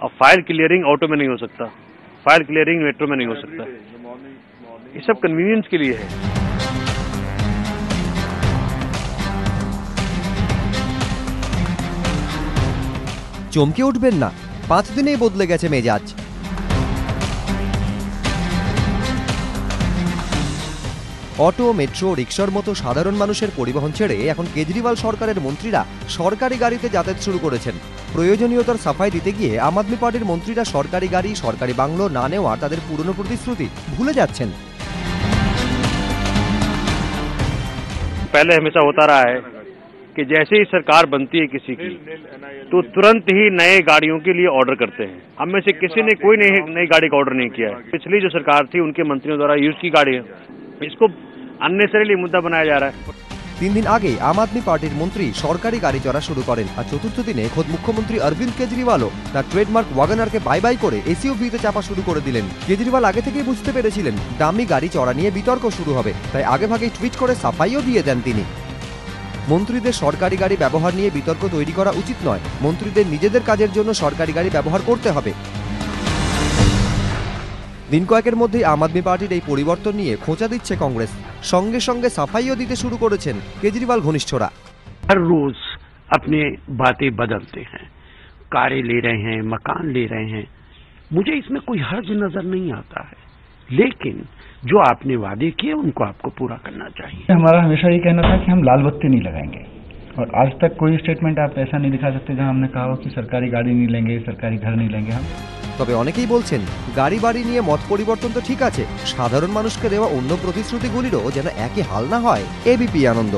अब fire clearing auto में नहीं हो सकता, फायर क्लियरिंग मेट्रो में नहीं हो सकता, ये सब कन्वीनियंस के लिए है। চমকে উঠবেন না, 5 দিনেই বদলে গেছে মেজাজ। অটো, মেট্রো, রিক্সার মতো সাধারণ মানুষের পরিবহন ছেড়ে এখন কেজরিওয়াল সরকারের মন্ত্রীরা সরকারি গাড়িতে যাতায়াত শুরু করেছেন। প্রয়োজনীয়তার সাফাই দিতে গিয়ে আম আদমি পার্টির মন্ত্রীরা সরকারি গাড়ি, সরকারি বাংলো না নেওয়ার তাদের পুরনো প্রতিশ্রুতি ভুলে যাচ্ছেন। पहले हमेशा होता रहा है कि जैसे ही सरकार बनती है किसी की तो तुरंत ही नए गाड़ियों के लिए ऑर्डर करते हैं। हम में से किसी ने कोई नई गाड़ी का ऑर्डर नहीं किया है। पिछली जो सरकार थी उनके मंत्रियों द्वारा यूज की गाड़ी है, इसको अननेसेसरीली मुद्दा बनाया जा रहा है। 3 দিন আগে আম আদমি পার্টির মন্ত্রী সরকারি গাড়ি চড়া শুরু করেন, আর চতুর্থ দিনে খোদ মুখ্যমন্ত্রী অরবিন্দ কেজরিওয়ালও তার ট্রেডমার্ক ওয়াগনারকে বাই বাই করে এসইউভিতে চাপা শুরু করে দিলেন। কেজরিওয়াল আগে থেকেই বুঝতে পেরেছিলেন দামি গাড়ি চড়া নিয়ে বিতর্ক শুরু হবে, তাই আগেভাগেই টুইট করে সাফাইও দিয়ে দেন তিনি। মন্ত্রীদের সরকারি গাড়ি ব্যবহার নিয়ে বিতর্ক তৈরি করা উচিত নয়, মন্ত্রীদের নিজেদের কাজের জন্য সরকারি গাড়ি ব্যবহার করতে হবে। দিন কয়েকের মধ্যেই আম আদমি পার্টির এই পরিবর্তন নিয়ে খোঁচা দিচ্ছে কংগ্রেস, সঙ্গে সঙ্গে সাফাইও দিতে শুরু করেছেন কেজরিওয়াল ঘনিষ্ঠরা। हर रोज अपने बातें बदलते हैं, कारें ले रहे हैं, मकान ले रहे हैं, मुझे इसमें कोई हर्ज नजर नहीं आता है, लेकिन जो आपने वादे किए उनको आपको पूरा करना चाहिए। हमारा हमेशा ये कहना था कि हम लाल बत्ती नहीं लगाएंगे, और आज तक कोई स्टेटमेंट आप ऐसा नहीं दिखा सकते जहां हमने कहा हो कि सरकारी गाड़ी नहीं लेंगे, सरकारी घर नहीं लेंगे हम। তবে অনেকেই বলছেন গাড়ি বাড়ি নিয়ে মত পরিবর্তন তো ঠিক আছে, সাধারণ মানুষকে দেওয়া অন্য প্রতিশ্রুতিগুলিরও যেন একই হাল না হয়। এবিপি আনন্দ।